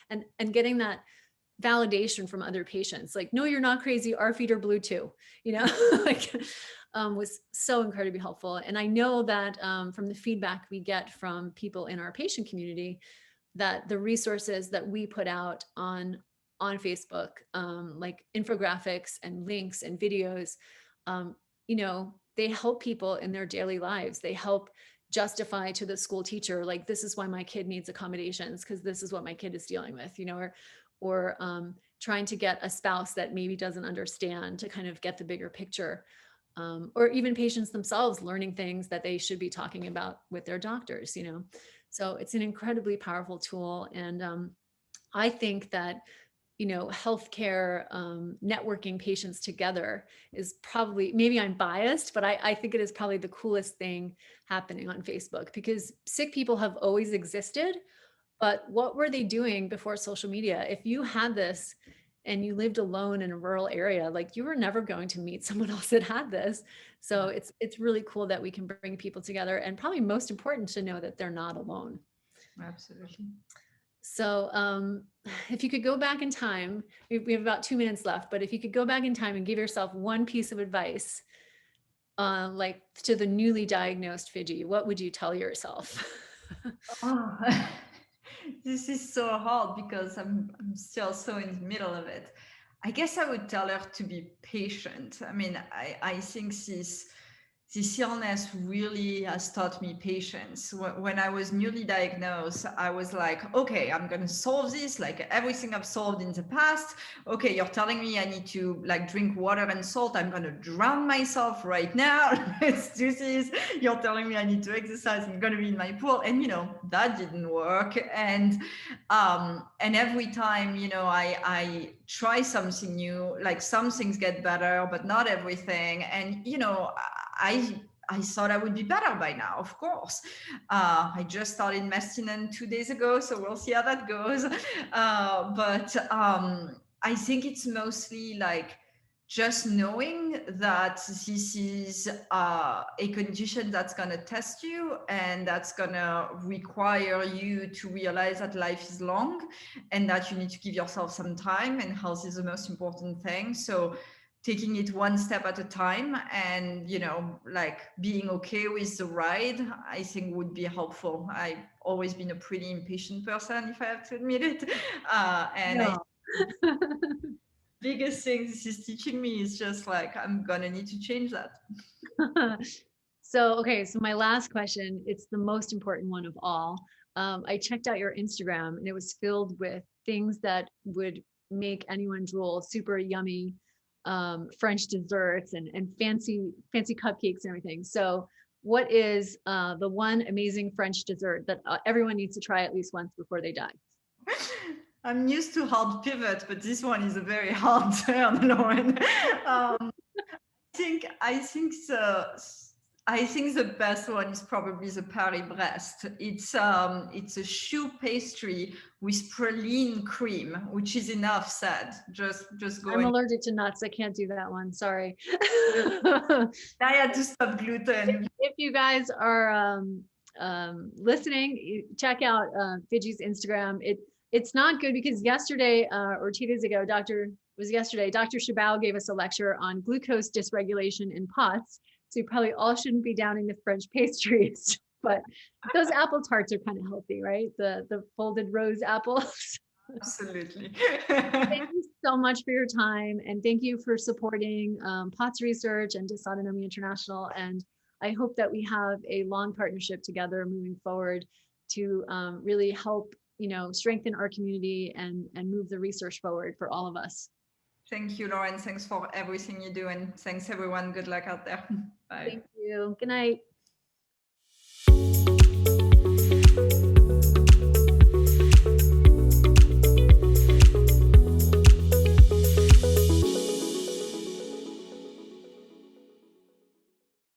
and getting that validation from other patients. Like, no, you're not crazy. Our feet are blue too, like, was so incredibly helpful. And I know that from the feedback we get from people in our patient community, that the resources that we put out on Facebook, like infographics and links and videos, they help people in their daily lives. They help justify to the school teacher, like, this is why my kid needs accommodations, because this is what my kid is dealing with, or trying to get a spouse that maybe doesn't understand to kind of get the bigger picture. Or even patients themselves learning things that they should be talking about with their doctors, So it's an incredibly powerful tool. And I think that, healthcare networking patients together is probably, maybe I'm biased, but I think it is probably the coolest thing happening on Facebook, because sick people have always existed. But what were they doing before social media? If you had this and you lived alone in a rural area, like, you were never going to meet someone else that had this. So it's really cool that we can bring people together, and probably most important to know that they're not alone. Absolutely. So if you could go back in time, we have about 2 minutes left, but if you could go back in time and give yourself one piece of advice, like to the newly diagnosed Fidji, what would you tell yourself? Oh, this is so hard because I'm still so in the middle of it. I guess I would tell her to be patient. I mean, I think this illness really has taught me patience. When I was newly diagnosed, I was like, okay, I'm going to solve this like everything I've solved in the past. Okay, you're telling me I need to like drink water and salt. I'm going to drown myself right now. Let's do this. You're telling me I need to exercise. I'm going to be in my pool. And, that didn't work. And every time, I try something new, like some things get better, but not everything. And, I thought I would be better by now, of course. I just started medicine 2 days ago, so we'll see how that goes. But I think it's mostly like just knowing that this is a condition that's going to test you and that's going to require you to realize that life is long and that you need to give yourself some time, and health is the most important thing. So taking it one step at a time and like being okay with the ride, I think would be helpful. I've always been a pretty impatient person, if I have to admit it. And No. biggest thing this is teaching me is just like I'm gonna need to change that. So my last question, it's the most important one of all. I checked out your Instagram and it was filled with things that would make anyone drool, super yummy French desserts and fancy cupcakes and everything. So what is the one amazing French dessert that everyone needs to try at least once before they die? I'm used to hard pivot, but this one is a very hard turn, Lauren. I think the best one is probably the Paris-Brest. It's a choux pastry with praline cream, which is enough said. Just going. I'm allergic to nuts. I can't do that one. Sorry. I had to stop gluten. If you guys are listening, check out Fidji's Instagram. It's not good because yesterday or 2 days ago, Dr. Chabot gave us a lecture on glucose dysregulation in POTS. So you probably all shouldn't be downing the French pastries, but those apple tarts are kind of healthy, right? The folded rose apples. Absolutely. Thank you so much for your time, and thank you for supporting POTS research and Dysautonomia International. And I hope that we have a long partnership together moving forward to really help, strengthen our community and move the research forward for all of us. Thank you, Lauren. Thanks for everything you do, and thanks everyone. Good luck out there. Bye. Thank you. Good night.